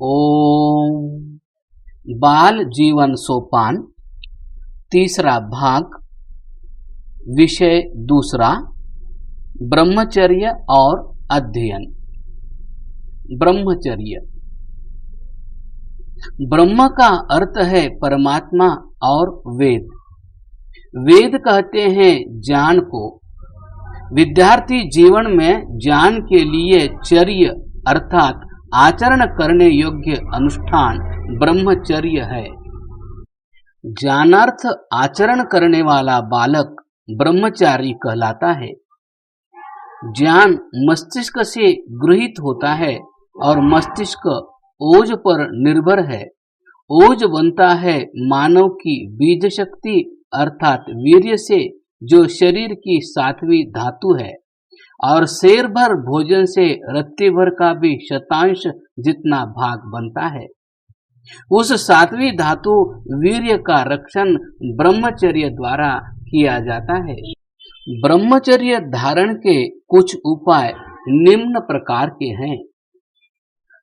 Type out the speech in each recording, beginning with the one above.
ओम। बाल जीवन सोपान तीसरा भाग, विषय दूसरा, ब्रह्मचर्य और अध्ययन। ब्रह्मचर्य। ब्रह्म का अर्थ है परमात्मा और वेद। वेद कहते हैं ज्ञान को। विद्यार्थी जीवन में ज्ञान के लिए चर्य अर्थात आचरण करने योग्य अनुष्ठान ब्रह्मचर्य है। ज्ञानार्थ आचरण करने वाला बालक ब्रह्मचारी कहलाता है। ज्ञान मस्तिष्क से गृहीत होता है और मस्तिष्क ओज पर निर्भर है। ओज बनता है मानव की बीज शक्ति अर्थात वीर्य से, जो शरीर की 7वीं धातु है, और शेर भर भोजन से रत्ती भर का भी शतांश जितना भाग बनता है। उस 7वीं धातु वीर्य का रक्षण ब्रह्मचर्य द्वारा किया जाता है। ब्रह्मचर्य धारण के कुछ उपाय निम्न प्रकार के हैं।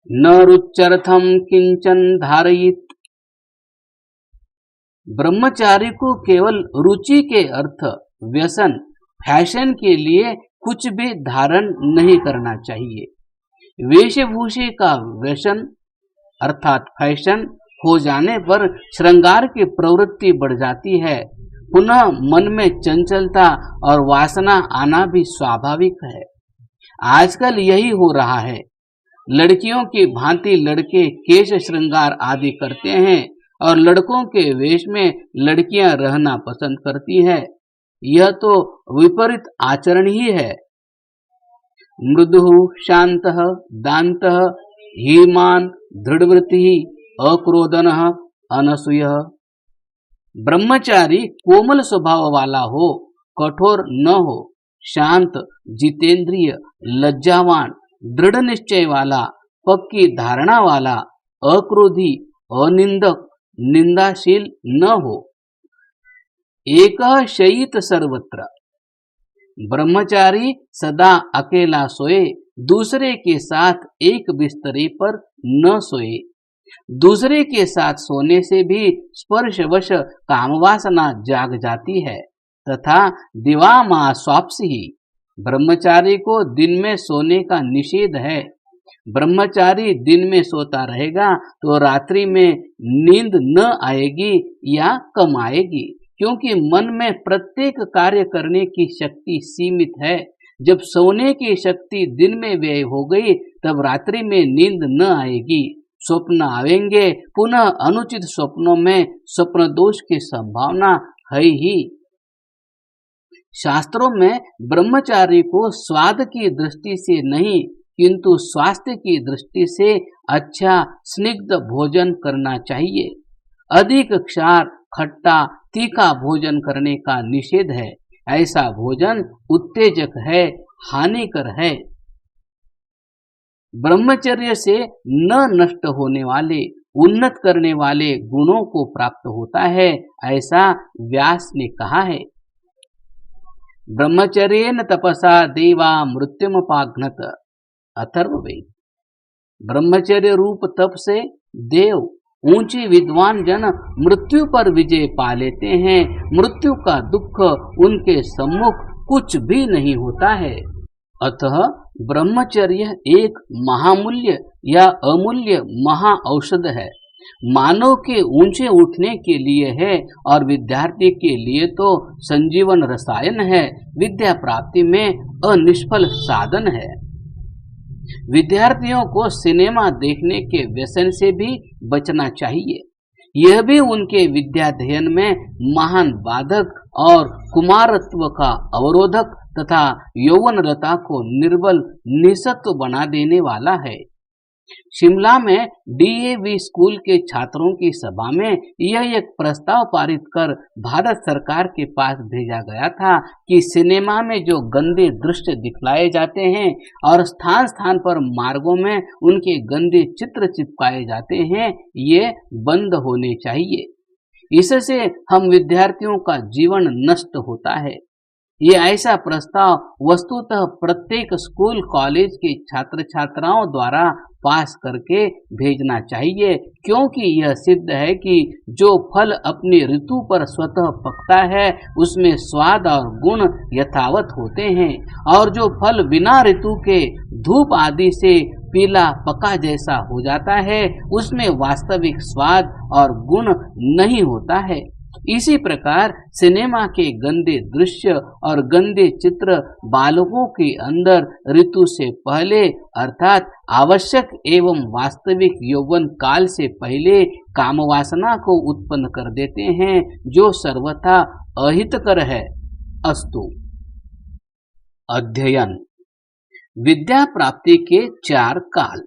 न रुच्यर्थम किंचन धारयित। ब्रह्मचारी को केवल रुचि के अर्थ, व्यसन, फैशन के लिए कुछ भी धारण नहीं करना चाहिए। वेशभूषे का व्यसन अर्थात फैशन हो जाने पर श्रृंगार की प्रवृत्ति बढ़ जाती है। पुनः मन में चंचलता और वासना आना भी स्वाभाविक है। आजकल यही हो रहा है। लड़कियों की भांति लड़के केश श्रृंगार आदि करते हैं और लड़कों के वेश में लड़कियां रहना पसंद करती है। यह तो विपरीत आचरण ही है। मृदुः शान्तः दान्तः हीमान दृढ़वृत्तिः अक्रोधनः अनसूयः। ब्रह्मचारी कोमल स्वभाव वाला हो, कठोर न हो, शांत, जितेंद्रिय, लज्जावान, दृढ़ निश्चय वाला, पक्की धारणा वाला, अक्रोधी, अनिंदक, निंदाशील न हो। एक शयित सर्वत्र। ब्रह्मचारी सदा अकेला सोए, दूसरे के साथ एक बिस्तरे पर न सोए। दूसरे के साथ सोने से भी स्पर्शवश कामवासना जाग जाती है तथा दिवामा स्वाप्सी। ब्रह्मचारी को दिन में सोने का निषेध है। ब्रह्मचारी दिन में सोता रहेगा तो रात्रि में नींद न आएगी या कम आएगी, क्योंकि मन में प्रत्येक कार्य करने की शक्ति सीमित है। जब सोने की शक्ति दिन में व्यय हो गई तब रात्रि में नींद न आएगी, स्वप्न आवेंगे। पुनः अनुचित स्वप्नों में स्वप्न दोष की संभावना है ही। शास्त्रों में ब्रह्मचारी को स्वाद की दृष्टि से नहीं किंतु स्वास्थ्य की दृष्टि से अच्छा स्निग्ध भोजन करना चाहिए। अधिक क्षार, खट्टा, तीखा भोजन करने का निषेध है। ऐसा भोजन उत्तेजक है, हानिकर है। ब्रह्मचर्य से न नष्ट होने वाले, उन्नत करने वाले गुणों को प्राप्त होता है, ऐसा व्यास ने कहा है। ब्रह्मचर्येन तपसा देवा मृत्युमुपाघ्नत। अथर्ववेद। ब्रह्मचर्य रूप तप से देव, ऊंचे विद्वान जन मृत्यु पर विजय पा लेते हैं। मृत्यु का दुख उनके सम्मुख कुछ भी नहीं होता है। अतः ब्रह्मचर्य एक महामूल्य या अमूल्य महा औषध है। मानव के ऊंचे उठने के लिए है और विद्यार्थी के लिए तो संजीवन रसायन है, विद्या प्राप्ति में अनिष्फल साधन है। विद्यार्थियों को सिनेमा देखने के व्यसन से भी बचना चाहिए। यह भी उनके विद्याध्ययन में महान बाधक और कुमारत्व का अवरोधक तथा यौवनलता को निर्बल निःसत्व बना देने वाला है। शिमला में डीएवी स्कूल के छात्रों की सभा में यह एक प्रस्ताव पारित कर भारत सरकार के पास भेजा गया था कि सिनेमा में जो गंदे दृश्य दिखलाए जाते हैं और स्थान स्थान पर मार्गों में उनके गंदे चित्र चिपकाए जाते हैं, ये बंद होने चाहिए। इससे हम विद्यार्थियों का जीवन नष्ट होता है। ये ऐसा प्रस्ताव वस्तुतः प्रत्येक स्कूल कॉलेज के छात्र छात्राओं द्वारा पास करके भेजना चाहिए, क्योंकि यह सिद्ध है कि जो फल अपनी ऋतु पर स्वतः पकता है उसमें स्वाद और गुण यथावत होते हैं, और जो फल बिना ऋतु के धूप आदि से पीला पका जैसा हो जाता है उसमें वास्तविक स्वाद और गुण नहीं होता है। इसी प्रकार सिनेमा के गंदे दृश्य और गंदे चित्र बालकों के अंदर ऋतु से पहले अर्थात आवश्यक एवं वास्तविक यौवन काल से पहले कामवासना को उत्पन्न कर देते हैं, जो सर्वथा अहितकर है। अस्तु। अध्ययन। विद्या प्राप्ति के 4 काल।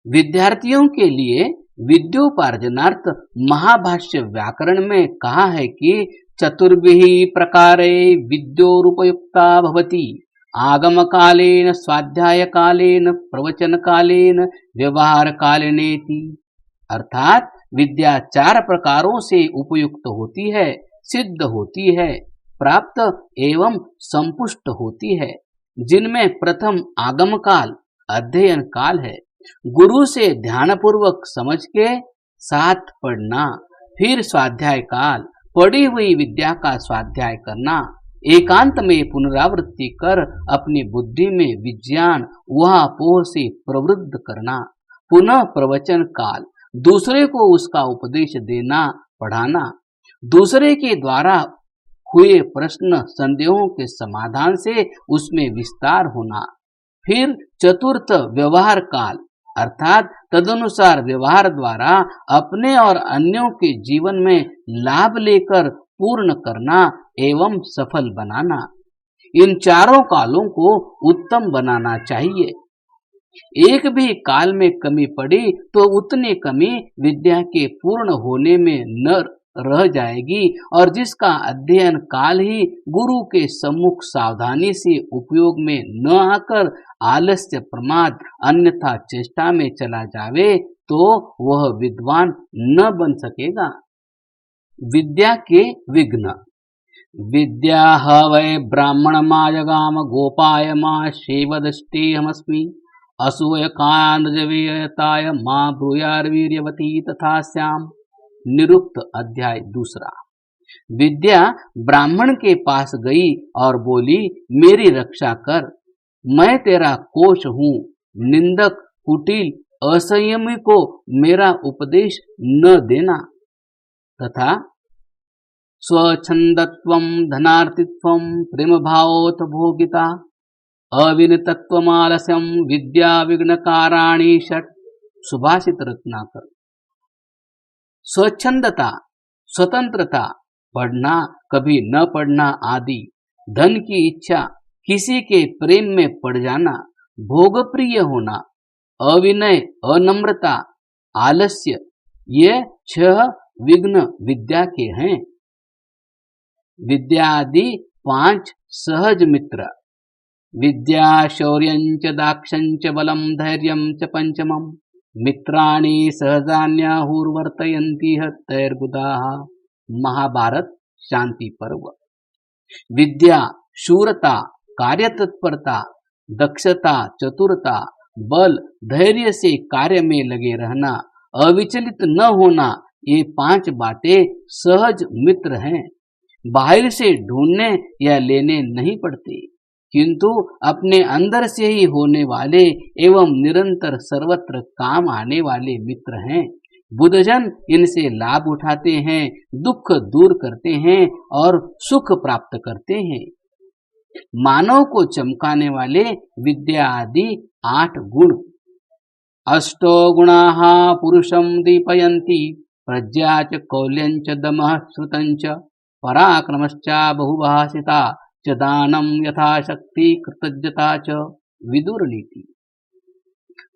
विद्यार्थियों के लिए विद्योपार्जनार्थ महाभाष्य व्याकरण में कहा है कि चतुर्भिः प्रकारे विद्योरुपयुक्ता भवति। आगम कालेन, स्वाध्याय कालेन, प्रवचन कालेन, व्यवहार कालेनेति। अर्थात विद्या 4 प्रकारों से उपयुक्त होती है, सिद्ध होती है, प्राप्त एवं संपुष्ट होती है, जिनमें प्रथम आगम काल अध्ययन काल है। गुरु से ध्यानपूर्वक समझ के साथ पढ़ना, फिर स्वाध्याय काल, पढ़ी हुई विद्या का स्वाध्याय करना, एकांत में पुनरावृत्ति कर अपनी बुद्धि में विज्ञान ऊहापोह से प्रवृद्ध करना, पुनः प्रवचन काल, दूसरे को उसका उपदेश देना, पढ़ाना, दूसरे के द्वारा हुए प्रश्न संदेहों के समाधान से उसमें विस्तार होना, फिर चतुर्थ व्यवहार काल अर्थात तदनुसार व्यवहार द्वारा अपने और अन्यों के जीवन में लाभ लेकर पूर्ण करना एवं सफल बनाना। इन 4 कालों को उत्तम बनाना चाहिए। एक भी काल में कमी पड़ी तो उतनी कमी विद्या के पूर्ण होने में न रह जाएगी, और जिसका अध्ययन काल ही गुरु के सम्मुख सावधानी से उपयोग में न आकर आलस्य, प्रमाद, अन्यथा चेष्टा में चला जावे तो वह विद्वान न बन सकेगा। विद्या के विघ्न। विद्या वै ब्राह्मण माजगाम गोपाय मां शेवदष्टेहमस्मि असूय कानजवेयताय मां ब्रूयार्वीर्यवती तथा श्याम। निरुक्त अध्याय 2। विद्या ब्राह्मण के पास गई और बोली, मेरी रक्षा कर, मैं तेरा कोश हूँ, निंदक, कुटिल, असंयमी को मेरा उपदेश न देना। तथा स्वच्छंदत्वं धनार्थित्वं प्रेम भावोत भोगिता अविनतत्वमालस्यं विद्या विघ्नकाराणि षट्। सुभाषित रत्नाकर। स्वच्छंदता, स्वतंत्रता, पढ़ना, कभी न पढ़ना आदि, धन की इच्छा, किसी के प्रेम में पड़ जाना, भोगप्रिय होना, अविनय, अनम्रता, आलस्य, ये 6 विघ्न विद्या के हैं। विद्यादि 5 सहज मित्र। विद्या शौर्यं च दाक्षं च बलं धैर्यं च पंचमम्। मित्राणि सहजान्याहुर्वर्तयन्ति तैर्बुधाः। महाभारत शांति पर्व। विद्या शूरता, कार्यतत्परता, दक्षता, चतुरता, बल, धैर्य से कार्य में लगे रहना, अविचलित न होना, ये 5 बातें सहज मित्र हैं। बाहर से ढूंढने या लेने नहीं पड़ते, किंतु अपने अंदर से ही होने वाले एवं निरंतर सर्वत्र काम आने वाले मित्र हैं। बुद्धजन इनसे लाभ उठाते हैं, दुख दूर करते हैं और सुख प्राप्त करते हैं। मानव को चमकाने वाले विद्या आदि 8 गुण। अष्टो गुणाः पुरुषं दीपयन्ति प्रज्ञा च कौल्यं च दमः श्रुतं च पराक्रमश्च बहुभाषिता च दानं यथाशक्ति कृतज्ञता च। विदुर नीति।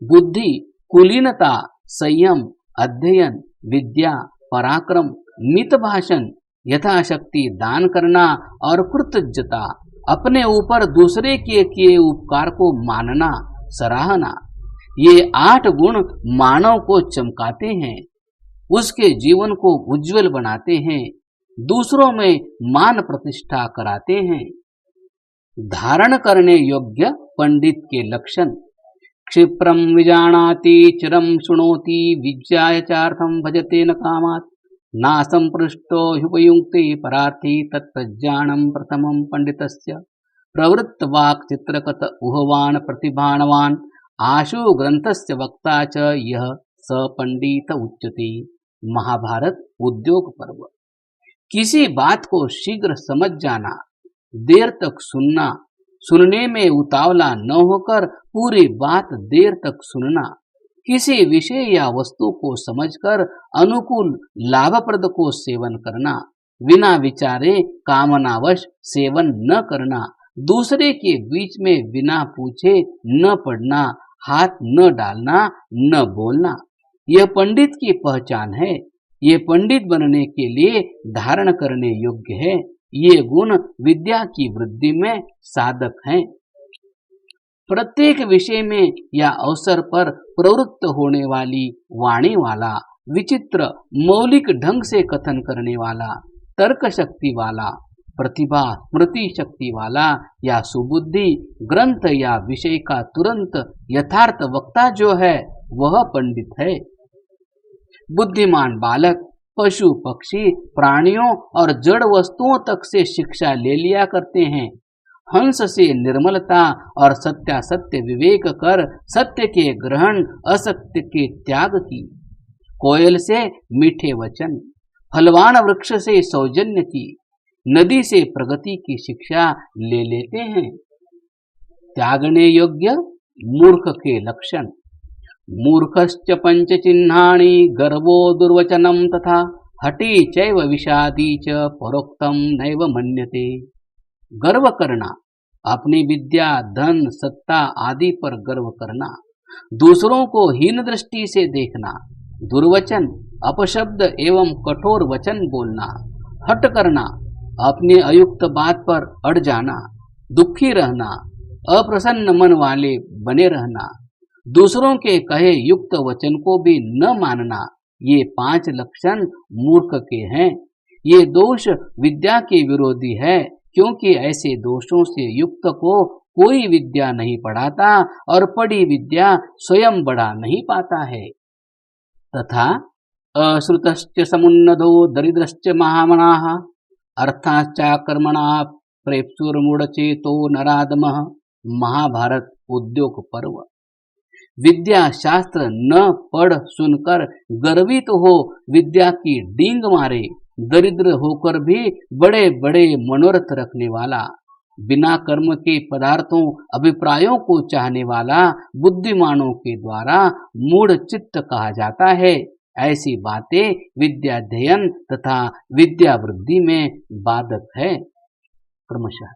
बुद्धि, कुलीनता, संयम, अध्ययन, विद्या, पराक्रम, मित भाषण, यथाशक्ति दान करना और कृतज्ञता, अपने ऊपर दूसरे के किए उपकार को मानना, सराहना, ये 8 गुण मानव को चमकाते हैं, उसके जीवन को उज्जवल बनाते हैं, दूसरों में मान प्रतिष्ठा कराते हैं। धारण करने योग्य पंडित के लक्षण। क्षिप्रम विजानाति चिरम शुणोति विज्ञायचार्थम भजते न कामात् नासं पृष्टो ह्युपयुक्ते परार्थी तत्प्रज्ञानं प्रथमं पंडितस्य प्रवृत्तवाक् चित्रकत उहवान प्रतिभानवान आशु ग्रंथस्य वक्ता च यह स पंडित उच्यते। महाभारत उद्योग पर्व। किसी बात को शीघ्र समझ जाना, देर तक सुनना, सुनने में उतावला न होकर पूरी बात देर तक सुनना, किसी विषय या वस्तु को समझकर अनुकूल लाभप्रद को सेवन करना, बिना विचारे कामनावश सेवन न करना, दूसरे के बीच में बिना पूछे न पड़ना, हाथ न डालना, न बोलना, यह पंडित की पहचान है। ये पंडित बनने के लिए धारण करने योग्य है। ये गुण विद्या की वृद्धि में साधक हैं। प्रत्येक विषय में या अवसर पर प्रवृत्त होने वाली वाणी वाला, विचित्र मौलिक ढंग से कथन करने वाला, तर्क शक्ति वाला, प्रतिभा स्मृति शक्ति वाला या सुबुद्धि ग्रंथ या विषय का तुरंत यथार्थ वक्ता जो है वह पंडित है। बुद्धिमान बालक पशु पक्षी प्राणियों और जड़ वस्तुओं तक से शिक्षा ले लिया करते हैं। हंस से निर्मलता और सत्यासत्य विवेक कर सत्य के ग्रहण असत्य के त्याग की, कोयल से मीठे वचन, फलवान वृक्ष से सौजन्य की, नदी से प्रगति की शिक्षा ले लेते हैं। त्यागने योग्य मूर्ख के लक्षण। मूर्खश्च पंचचिह्नानि गर्वो दुर्वचनम तथा हठी चैव विषादी च परोक्तम नैव मन्यते। गर्व करना, अपनी विद्या धन सत्ता आदि पर गर्व करना, दूसरों को हीन दृष्टि से देखना, दुर्वचन अपशब्द एवं कठोर वचन बोलना, हट करना, अपने अयुक्त बात पर अड़ जाना, दुखी रहना, अप्रसन्न मन वाले बने रहना, दूसरों के कहे युक्त वचन को भी न मानना, ये 5 लक्षण मूर्ख के हैं। ये दोष विद्या के विरोधी है, क्योंकि ऐसे दोषों से युक्त को कोई विद्या नहीं पढ़ाता और पढ़ी विद्या स्वयं बढ़ा नहीं पाता है। तथा अश्रुतश्च समुन्नतो दरिद्रश्च महामनाः अर्थाश्चाकर्मणा प्रेप्सुर्मूढ़चेतो नराधमः। महाभारत उद्योग पर्व। विद्या शास्त्र न पढ़ सुनकर गर्वित हो विद्या की डींग मारे, दरिद्र होकर भी बड़े बड़े मनोरथ रखने वाला, बिना कर्म के पदार्थों अभिप्रायों को चाहने वाला बुद्धिमानों के द्वारा मूढ़ चित्त कहा जाता है। ऐसी बातें विद्याध्ययन तथा विद्या वृद्धि में बाधक है। क्रमशः